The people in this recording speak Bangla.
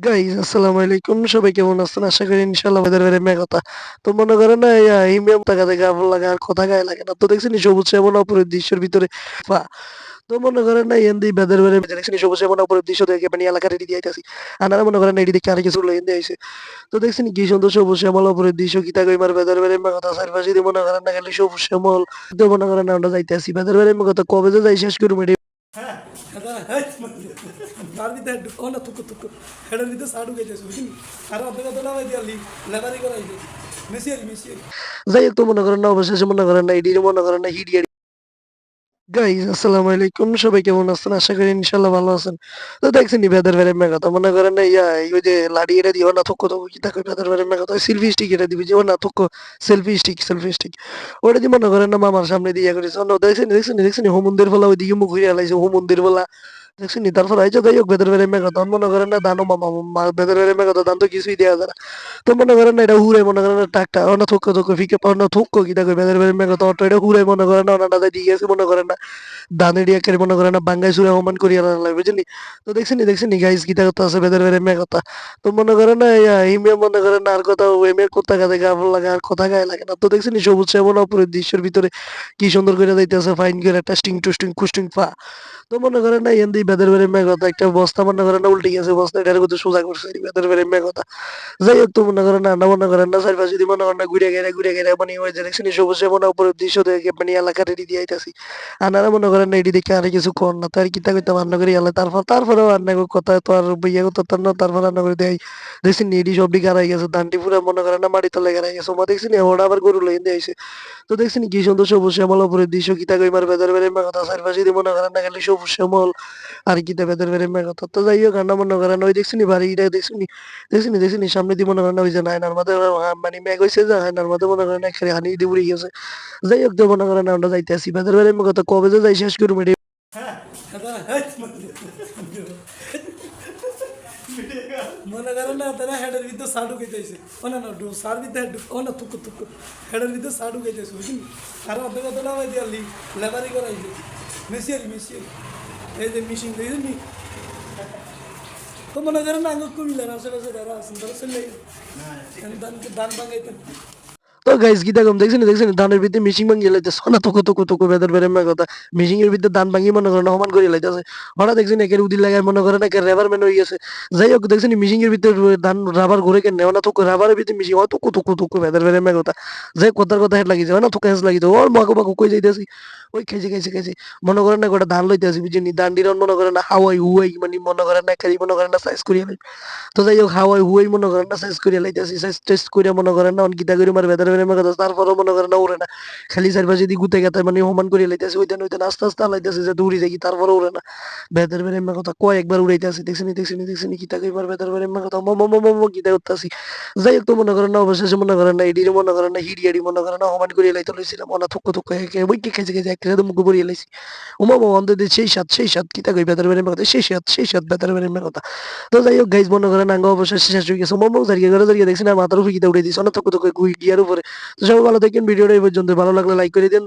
গাইস আসসালামু আলাইকুম, সবাই কেমন আছেন? আশা করি ইনশাআল্লাহ ওয়েদার ভেরি মেঘতা। তো মনে করেন না হিমেল তাকা থেকে ভালো লাগে আর কথা গায়ে লাগে না। তো দেখছেন সবুজ শ্যামল অপরূপ দৃশ্যের ভিতরে পা তো মনে করেন না এন্দি বেদের বেড়ে দেখছেন সবুজ শ্যামল অপরূপ দৃশ্য দেখে মানে এলাকা রেডি দিয়ে আইতাছি। আনারা মনে করেন এটি দেখে আর কিছু লইন দিয়ে আইছে। তো দেখছেন কি সুন্দর সবুজ শ্যামল অপরূপ দৃশ্য কিতা কইমার বেদের বেড়ে মেঘতা চারপাশে দিয়ে মনে করেন না খালি সবুজ শ্যামল। তো মনে করেন না আমরা যাইতাছি বেদের বেড়ে মেঘতা কবে যে যাই শেষ করবো এটি కదా భారతీయ డుక్కోన తుక్కు తుక్కు హెడనితో సాడు గైతే বুঝিনি আর আপনাকে তো নামাই দিয়ালি লেবারি করাইছে মেসিয়ারি মেসিয়ারি যাই হোক তো মনে করেন না অবশেষে মনে করেন না এটি মনে করেন না হিডিয়া গাইস আসসালামু আলাইকুম, সবাই কেমন আছেন? আশা করি ইনশাআল্লাহ ভালো আছেন। তো দেখছেন বেদের বেড়ে মেঘা তো মনে করেন না ওই যে লাড়ি এটা দিও না থক্ক থক্ক কি থাকে বেদের বেড়ে মেঘা তো সেলফি স্টিক এটা দিবি যে না থক্ক সেলফি স্টিক ওটা দিয়ে মনে করেন না মামার সামনে দিয়ে করেছে অন্য দেখছেন হোমন্দির ফলা ওইদিকে মুখ ঘুরে আলাইছে হোমন্দির ফলা দেখছেন তারপর আইছো যাই হোক বেদের বেড়ে মেঘা তখন মনে করেন না দানো মামা বেদের বেড়ে মেঘা তো দান তো কিছুই দেওয়া যায় না। তো মনে করেন না এটা হুরে মনে করেন না টাকটা অন্য থক্ক ফিকে পাওয়া থক্ক কি থাকে বেদের বেড়ে মেঘা তো অটো এটা হুরে মনে করেন না অনাটা দিয়ে গেছে মনে করেন না দানের ইয়াকারি মনে করে না বাঙ্গাই সুরে অপমান করিয়া না বুঝলি। তো দেখছেন গাইস গীতা কথা আছে বেদের বেড়ে মে কথা। তো মনে করে না হিমে মনে করে না আর কথা এমে কথা গাতে গা ভালো লাগে আর কথা গায়ে লাগে না। তো দেখছেন সবুজ শ্যামল অপরের দৃশ্যের ভিতরে কি সুন্দর করে যাইতেছে ফাইন করে টেস্টিং টুস্টিং কুস্টিং পা। তো মনে করেন না এন্দি বেদের বেড়ে মে কথা একটা বস্তা মনে করেন না উল্টে গেছে বস্তা এটার কথা সোজা করছে বেদের বেড়ে মে কথা। যাই হোক তো মনে করেন না মনে করেন না চারপাশে যদি মনে করেন না ঘুরে গেলে মানে ওই যে দেখছেন সবুজ শ্যামল অপরের দৃশ্য দেখে মানে এলাকা রেডি দিয়ে আইতাছি। আনারা মনে করেন না এটি দেখে আর কিছু কর না তার কিতা কইতাম রান্না করে আলে তারপরেও রান্না কথা তো আর বইয়া করতে না তারপর রান্না করে দেয় দেখছি এডি সব দিকে হারাই গেছে দানটি পুরা মনে করেন না মাটি তলে হারাই গেছে ওমা দেখছি ওরা আবার গরু লইন দিয়ে আইছে। তো দেখছি কি সুন্দর সবুজ শ্যামল উপরের দৃশ্য কিতা কইমার বেদর বেড়ে কথা চারপাশে দিয়ে মনে করেন না খালি সবুজ শ্যামল আর কিতা বেদর বেড়ে কথা। তো যাই হোক রান্না মনে করেন ওই দেখছি বাড়িটা দেখছি সামনে দিয়ে মনে করেন ওই যে নাইনার মাঝে মানে মেঘ হয়েছে যে হাইনার মাঝে মনে করেন একসাথে হানি দিয়ে উড়ে গেছে। যাই হোক তো মনে করেন আমরা যাইতেছি বেদর বেড়ে কথা কবে যে যাই শেষ করবো కదా মনে করেন না তারা হেডের ভিতর সাডু গেছে ওনা না ডু সার ভিতর ওনা তুকু তুকু হেডের ভিতর সাডু গেছে বুঝিনি আর আপনাকে তো নামাই দিয়ালি লেবারি করাইছে মেসিয়ারি মেসিয়ারি এই যে মিশিং দেখেনি তো মনে করেন না আঙ্গুল কুমিল্লার আশেপাশে যারা আছেন তারা চলে দান বাঙাইতেন। তো গাইস গীতা কম দেখছেন ধানের ভিতরে মিশিং ভাঙি লাইতেছে না তোকে বেদর বেড়ে কথা মিশিং এর ভিতরে ধান ভাঙি মনে করেন সমান করে লাইতেছে হঠাৎ দেখছেন একের উদির লাগায় মনে করেন একের রেবার ম্যান হয়ে গেছে। যাই হোক দেখছেন মিশিং এর ভিতরে ধান রাবার ঘুরে কেন নেওয়া না তোকে রাবারের ভিতরে মিশিং হয় তোকে বেদর বেড়ে কথা যাই কথার হেড লাগিছে না তোকে হেস লাগিছে ওর মাকো কই যাইতেছি ওই খাইছে মনে করেন না গোটা ধান লইতেছি বুঝিনি ধান ডিরন মনে করেন না হাওয়াই হুয়াই মানে মনে করেন না খালি মনে করেন না সাইজ করিয়া তো যাই হোক হাওয়াই হুয়াই মনে করেন না সাইজ করিয়া লাইতেছি সাইজ টেস্ট করিয়া মনে করেন না অনকিতা করে মার বেদর বেড়ে কথা তারপরও মনে করেন না উড়ে না খালি চারপাশে দিয়ে গুতে গেতে মানে সমান করে লাইতেছে ওইতেন আস্তে লাইতেছে যে দৌড়ি যাই তারপরে উড়ে না বেদের বেড়ে কথা কয়েকবার উড়াইতেছি দেখছেন কিতা কইবার বেদের বেড়ে কথা মম কিতা করতেছি। যাই হোক তো মনে করেন না অবশেষে মনে করেন না এডি মনে করেন না হিড়িয়াড়ি মনে করেন না সমান করে লাইতে লইছিলাম অনা থুক্ক হেঁকে বই কি খাইছে একটা মুখ পড়িয়ে লাইছি অন্ধ সেই সাত কিতা কই বেদের বেড়ে কথা সেই সাত বেদের বেড়ে কথা। তো যাই হোক গাইজ মনে করেন আঙ্গ অবশেষে শেষ হয়ে গেছে মোমো জারিয়ে দেখছেন আর মাথার উপরে কিতা উড়ে দিয়েছে অনেক থুক্ক গিয়ার উপরে। তো সবাই ভালো থাকেন ভিডিওটা এই পর্যন্ত ভালো লাগলে লাইক করে দেন